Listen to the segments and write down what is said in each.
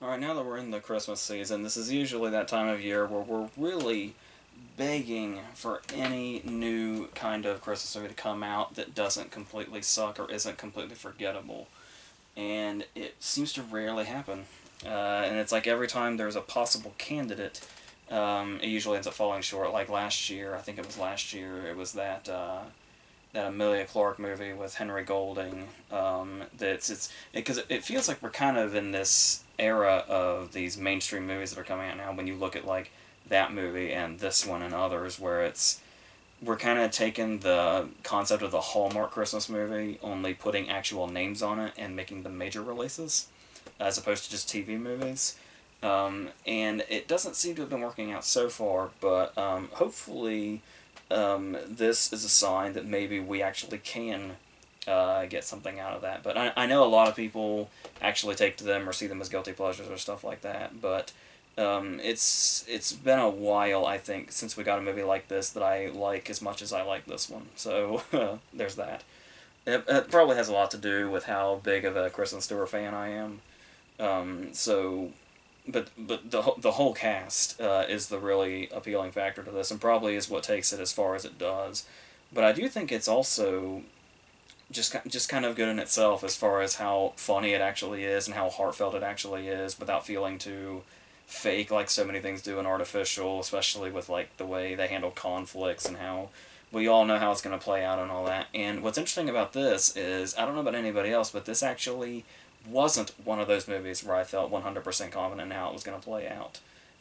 Alright, now that we're in the Christmas season, this is usually that time of year where we're really begging for any new kind of Christmas movie to come out that doesn't completely suck or isn't completely forgettable. And it seems to rarely happen. And it's like every time there's a possible candidate, it usually ends up falling short. Like last year, I think it was last year, it was that Amelia Clarke movie with Henry Golding. That's it's because it feels like we're kind of in this era of these mainstream movies that are coming out now. When you look at like that movie and this one and others, where it's we're kind of taking the concept of the Hallmark Christmas movie, only putting actual names on it and making them major releases, as opposed to just TV movies. And it doesn't seem to have been working out so far, but hopefully this is a sign that maybe we actually can get something out of that. But I know a lot of people actually take to them or see them as guilty pleasures or stuff like that. But it's been a while, I think, since we got a movie like this that I like as much as I like this one. So there's that. It probably has a lot to do with how big of a Kristen Stewart fan I am. So but the whole cast is the really appealing factor to this, and probably is what takes it as far as it does. But I do think it's also just kind of good in itself as far as how funny it actually is and how heartfelt it actually is, without feeling too fake like so many things do and artificial, especially with like the way they handle conflicts and how we all know how it's going to play out and all that. And what's interesting about this is, I don't know about anybody else, but this actually wasn't one of those movies where I felt 100% confident in how it was going to play out.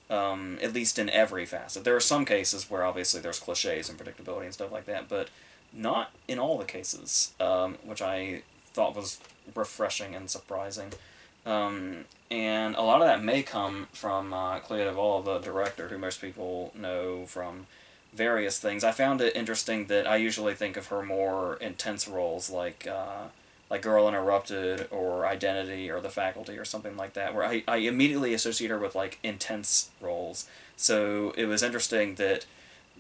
At least in every facet. There are some cases where obviously there's cliches and predictability and stuff like that, but not in all the cases, which I thought was refreshing and surprising. And a lot of that may come from Clea Duvall, the director, who most people know from various things. I found it interesting that I usually think of her more intense roles like Girl Interrupted or Identity or The Faculty or something like that, where I immediately associate her with like intense roles. So it was interesting that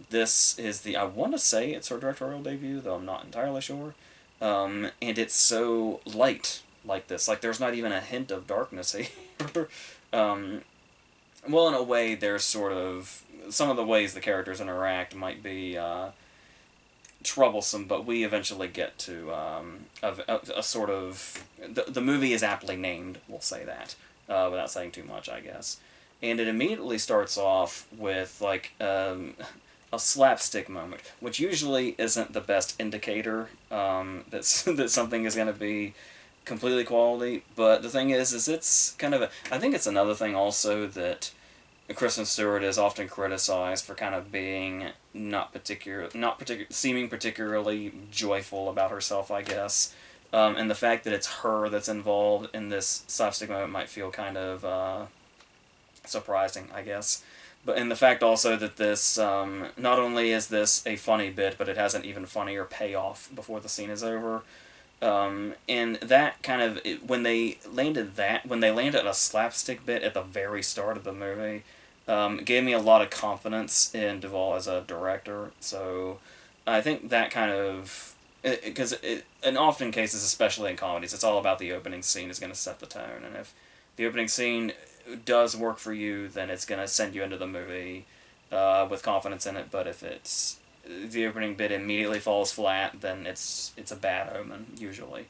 this is I want to say it's her directorial debut, though I'm not entirely sure. And it's so light like this. Like there's not even a hint of darkness here. um, well, in a way, there's sort of some of the ways the characters interact might be troublesome, but we eventually get to a sort of the movie is aptly named. We'll say that without saying too much, I guess. And it immediately starts off with like a slapstick moment, which usually isn't the best indicator that something is going to be completely quality. But the thing is it's kind of I think it's another thing also that Kristen Stewart is often criticized for kind of being not particular, seeming particularly joyful about herself, I guess. And the fact that it's her that's involved in this slapstick moment might feel kind of surprising, I guess. But in the fact also that this not only is this a funny bit, but it has an even funnier payoff before the scene is over. And that kind of when they landed a slapstick bit at the very start of the movie, it gave me a lot of confidence in Duvall as a director. So I think that kind of because in often cases, especially in comedies, it's all about the opening scene is going to set the tone, and if the opening scene does work for you, then it's going to send you into the movie with confidence in it. But if it's the opening bit immediately falls flat, then it's a bad omen usually.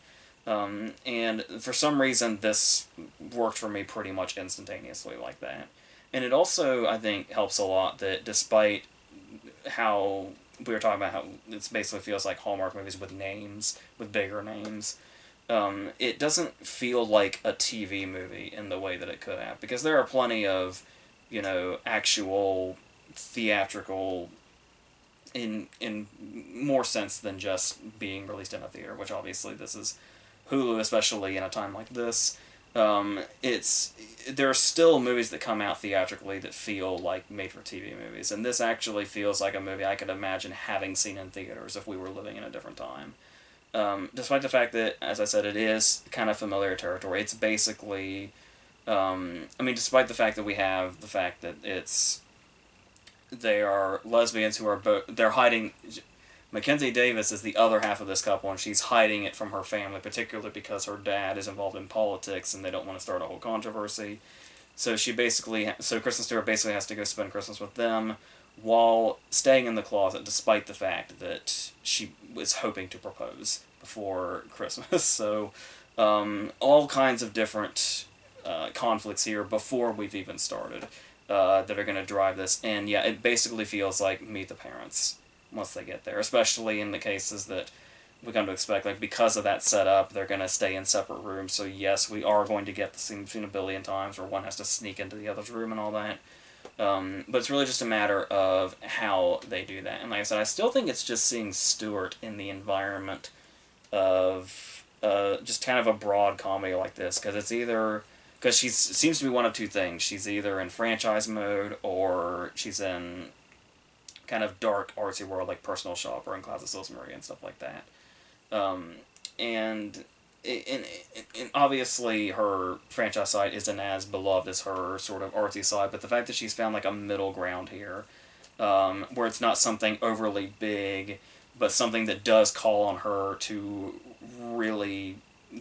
And for some reason, this worked for me pretty much instantaneously like that. And it also, I think, helps a lot that despite how we were talking about how it basically feels like Hallmark movies with names, with bigger names, it doesn't feel like a TV movie in the way that it could have. Because there are plenty of, actual theatrical in more sense than just being released in a theater, which obviously this is Hulu, especially in a time like this. It's there are still movies that come out theatrically that feel like made-for-TV movies, and this actually feels like a movie I could imagine having seen in theaters if we were living in a different time. Despite the fact that, as I said, it is kind of familiar territory. It's basically, despite the fact that we have the fact that they are lesbians who are both they're hiding. Mackenzie Davis is the other half of this couple, and she's hiding it from her family, particularly because her dad is involved in politics, and they don't want to start a whole controversy. So Kristen Stewart basically has to go spend Christmas with them while staying in the closet, despite the fact that she was hoping to propose before Christmas. So all kinds of different conflicts here before we've even started that are going to drive this. And yeah, it basically feels like Meet the Parents once they get there, especially in the cases that we come to expect. Like, because of that setup, they're going to stay in separate rooms. So yes, we are going to get the scene between a billion times where one has to sneak into the other's room and all that. But it's really just a matter of how they do that. And like I said, I still think it's just seeing Stewart in the environment of just kind of a broad comedy like this, because it's either because she seems to be one of two things. She's either in franchise mode or she's in kind of dark artsy world like Personal Shopper and Clouds of Sils Marie and stuff like that. Um, and and obviously her franchise side isn't as beloved as her sort of artsy side, but the fact that she's found like a middle ground here, where it's not something overly big, but something that does call on her to really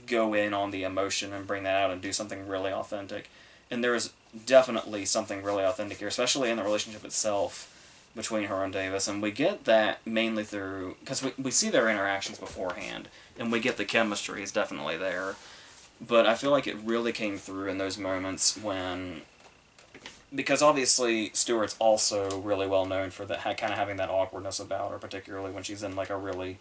go in on the emotion and bring that out and do something really authentic. And there's definitely something really authentic here, especially in the relationship itself between her and Davis. And we get that mainly through, because we see their interactions beforehand, and we get the chemistry is definitely there. But I feel like it really came through in those moments when, because obviously Stewart's also really well known for that kind of having that awkwardness about her, particularly when she's in like a really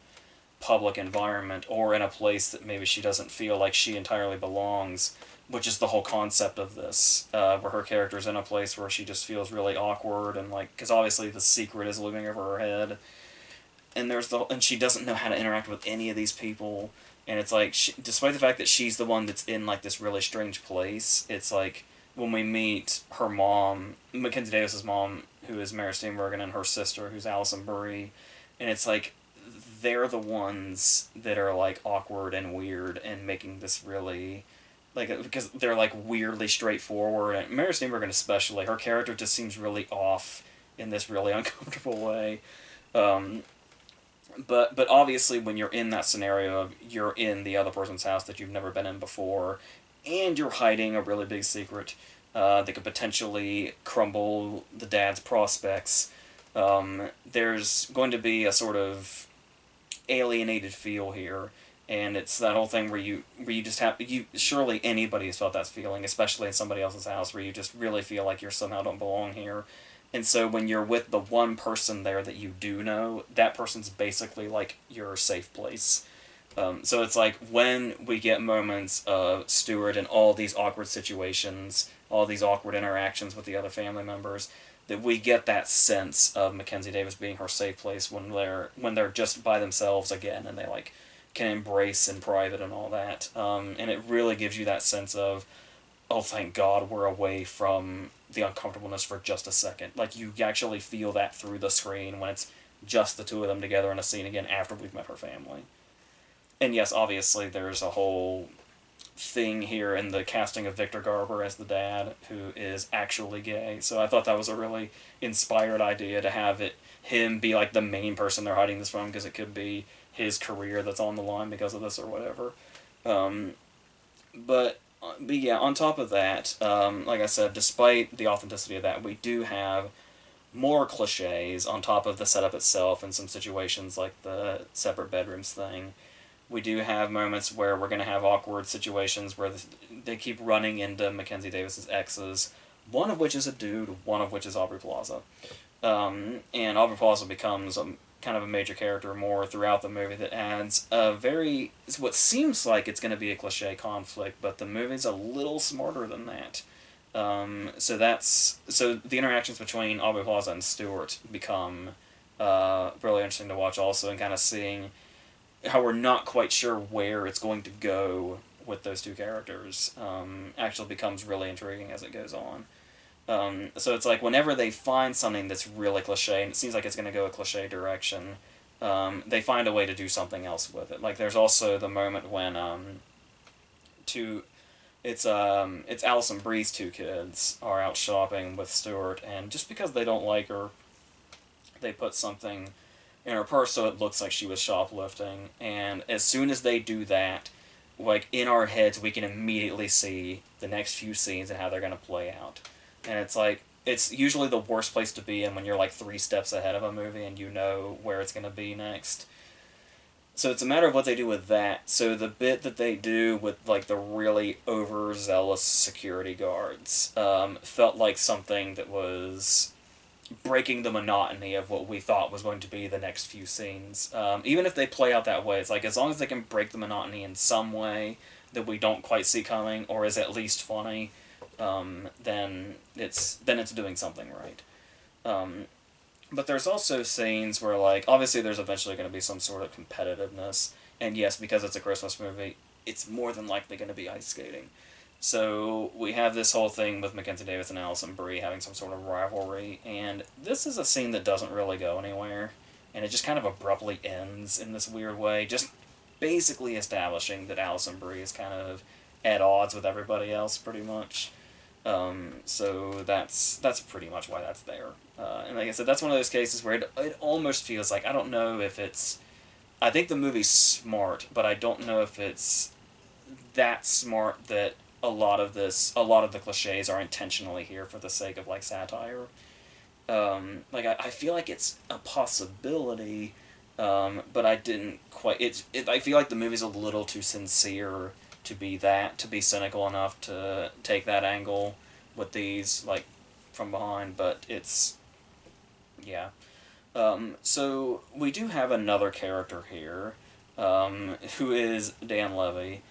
public environment or in a place that maybe she doesn't feel like she entirely belongs, which is the whole concept of this, where her character's in a place where she just feels really awkward and like, because obviously the secret is looming over her head, and she doesn't know how to interact with any of these people, and it's like despite the fact that she's the one that's in like this really strange place, it's like when we meet her mom, Mackenzie Davis's mom, who is Mary Steenburgen, and her sister, who's Alison Brie, and it's like they're the ones that are like awkward and weird and making this really like, because they're like weirdly straightforward, and Mary Steenburgen especially, her character just seems really off in this really uncomfortable way. Um, but obviously when you're in that scenario of you're in the other person's house that you've never been in before, and you're hiding a really big secret that could potentially crumble the dad's prospects, there's going to be a sort of alienated feel here, and it's that whole thing where you just have you surely anybody has felt that feeling, especially in somebody else's house, where you just really feel like you somehow don't belong here. And so when you're with the one person there that you do know, that person's basically like your safe place. So it's like when we get moments of Stewart in all these awkward situations, all these awkward interactions with the other family members, that we get that sense of Mackenzie Davis being her safe place when they're just by themselves again, and they like can embrace in private and all that. And it really gives you that sense of, oh, thank God we're away from the uncomfortableness for just a second. Like, you actually feel that through the screen when it's just the two of them together in a scene again after we've met her family. And yes, obviously there's a whole thing here in the casting of Victor Garber as the dad, who is actually gay. So I thought that was a really inspired idea to have him be like the main person they're hiding this from, because it could be his career that's on the line because of this or whatever. Um, but yeah, on top of that, like I said, despite the authenticity of that, we do have more cliches on top of the setup itself in some situations like the separate bedrooms thing. We do have moments where we're going to have awkward situations where they keep running into Mackenzie Davis's exes, one of which is a dude, one of which is Aubrey Plaza. And Aubrey Plaza becomes kind of a major character more throughout the movie that adds it's what seems like it's going to be a cliche conflict, but the movie's a little smarter than that. So the interactions between Aubrey Plaza and Stewart become really interesting to watch also, and kind of seeing how we're not quite sure where it's going to go with those two characters actually becomes really intriguing as it goes on. So it's like whenever they find something that's really cliche, and it seems like it's going to go a cliche direction, they find a way to do something else with it. Like there's also the moment when it's Alison Brie's two kids are out shopping with Stewart, and just because they don't like her, they put something in her purse so it looks like she was shoplifting. And as soon as they do that, like in our heads we can immediately see the next few scenes and how they're going to play out. And it's like it's usually the worst place to be in when you're like 3 steps ahead of a movie and you know where it's going to be next. So it's a matter of what they do with that. So the bit that they do with like the really overzealous security guards felt like something that was breaking the monotony of what we thought was going to be the next few scenes. Even if they play out that way, it's like as long as they can break the monotony in some way that we don't quite see coming, or is at least funny, then it's doing something right. But there's also scenes where, like, obviously there's eventually going to be some sort of competitiveness, and yes, because it's a Christmas movie, it's more than likely going to be ice skating. So we have this whole thing with Mackenzie Davis and Alison Brie having some sort of rivalry, and this is a scene that doesn't really go anywhere, and it just kind of abruptly ends in this weird way, just basically establishing that Alison Brie is kind of at odds with everybody else, pretty much. So that's pretty much why that's there. And like I said, that's one of those cases where it almost feels like, I don't know if it's... I think the movie's smart, but I don't know if it's that smart that a lot of the cliches are intentionally here for the sake of, like, satire. I feel like it's a possibility, but I didn't quite... I feel like the movie's a little too sincere to be cynical enough to take that angle with these, like, from behind, but it's... yeah. So we do have another character here, who is Dan Levy,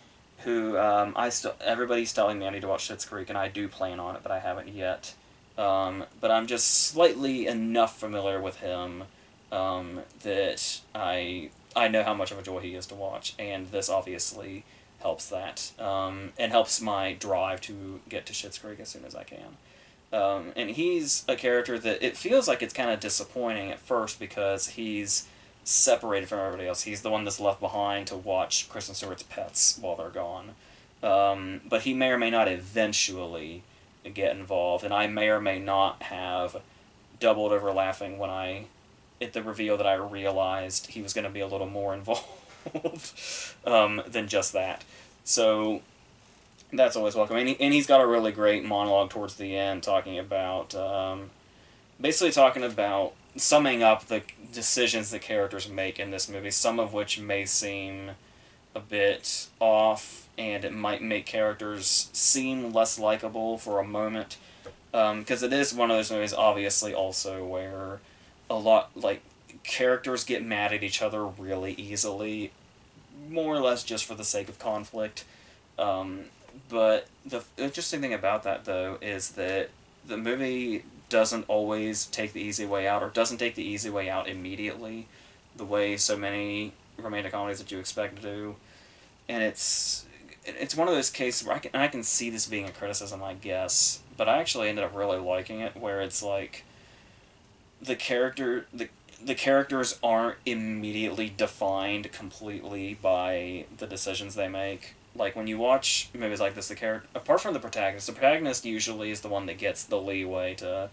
who everybody's telling me I need to watch Schitt's Creek, and I do plan on it, but I haven't yet. But I'm just slightly enough familiar with him that I know how much of a joy he is to watch, and this obviously helps that, and helps my drive to get to Schitt's Creek as soon as I can. And he's a character that it feels like it's kind of disappointing at first because he's separated from everybody else. He's the one that's left behind to watch Kristen Stewart's pets while they're gone. But he may or may not eventually get involved, and I may or may not have doubled over laughing when at the reveal that I realized he was going to be a little more involved than just that. So that's always welcome. And he's got a really great monologue towards the end talking about, basically talking about summing up the decisions the characters make in this movie, some of which may seem a bit off, and it might make characters seem less likable for a moment. Because it is one of those movies, obviously, also where a lot, like, characters get mad at each other really easily, more or less just for the sake of conflict. But the interesting thing about that, though, is that the movie doesn't always take the easy way out, or doesn't take the easy way out immediately, the way so many romantic comedies that you expect to do. And it's one of those cases where I can see this being a criticism, I guess, but I actually ended up really liking it, where it's like the characters aren't immediately defined completely by the decisions they make. Like, when you watch movies like this, apart from the protagonist usually is the one that gets the leeway to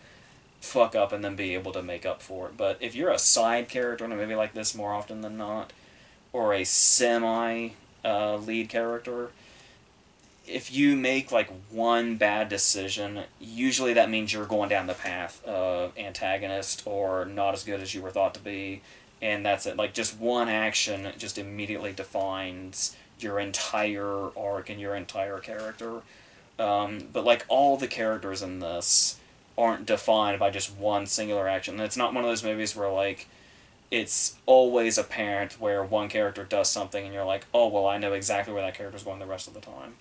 fuck up and then be able to make up for it. But if you're a side character in a movie like this more often than not, or a lead character, if you make, like, one bad decision, usually that means you're going down the path of antagonist or not as good as you were thought to be, and that's it. Like, just one action just immediately defines your entire arc and your entire character. But, like, all the characters in this aren't defined by just one singular action. And it's not one of those movies where, like, it's always apparent where one character does something and you're like, oh, well, I know exactly where that character's going the rest of the time.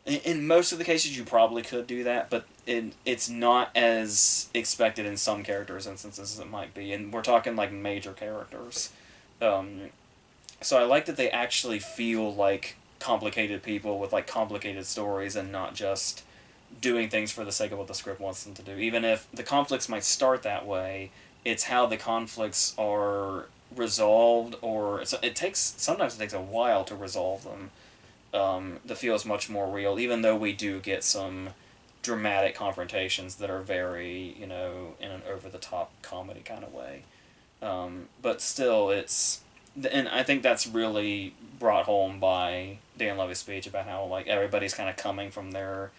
In most of the cases, you probably could do that, but it's not as expected in some characters' instances as it might be. And we're talking, like, major characters. So I like that they actually feel like complicated people with, like, complicated stories and not just doing things for the sake of what the script wants them to do. Even if the conflicts might start that way, it's how the conflicts are resolved, or sometimes it takes a while to resolve them. That feels much more real, even though we do get some dramatic confrontations that are very, in an over-the-top comedy kind of way. But still, and I think that's really brought home by Dan Levy's speech about how like everybody's kind of coming from their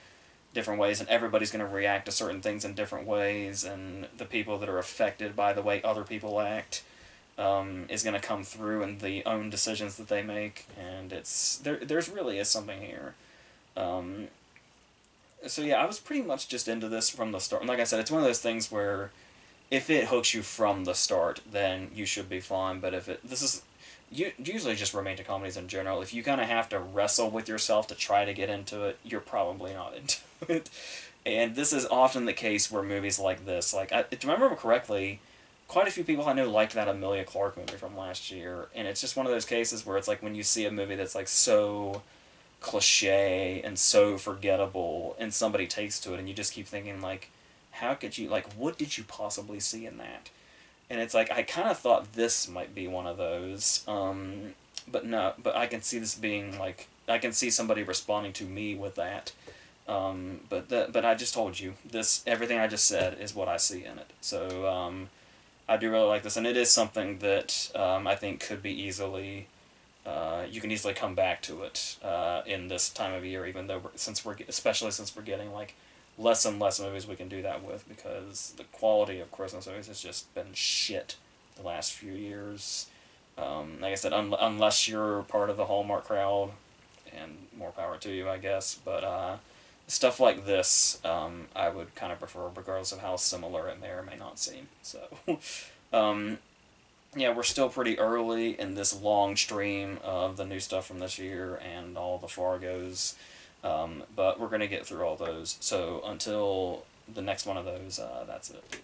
different ways, and everybody's going to react to certain things in different ways, and the people that are affected by the way other people act is going to come through in the own decisions that they make, and there's really is something here. Um, so yeah, I was pretty much just into this from the start. And like I said, it's one of those things where if it hooks you from the start, then you should be fine. But if it this is usually just romantic comedies in general, if you kind of have to wrestle with yourself to try to get into it, you're probably not into it. And this is often the case where movies like this, like if I remember correctly, quite a few people I know liked that Amelia Clark movie from last year, and it's just one of those cases where it's like when you see a movie that's like so cliche and so forgettable, and somebody takes to it, and you just keep thinking like, how could you like, what did you possibly see in that? And it's like I kind of thought this might be one of those, but no, but I can see this being like I can see somebody responding to me with that. But I just told you this. Everything I just said is what I see in it. So I do really like this, and it is something that I think could be easily. You can easily come back to it in this time of year, even though especially since we're getting like less and less movies we can do that with, because the quality of Christmas movies has just been shit the last few years. Like I said, unless you're part of the Hallmark crowd, and more power to you, I guess. But stuff like this, I would kind of prefer, regardless of how similar it may or may not seem. So, yeah, we're still pretty early in this long stream of the new stuff from this year and all the Fargos. But we're going to get through all those. So until the next one of those, that's it.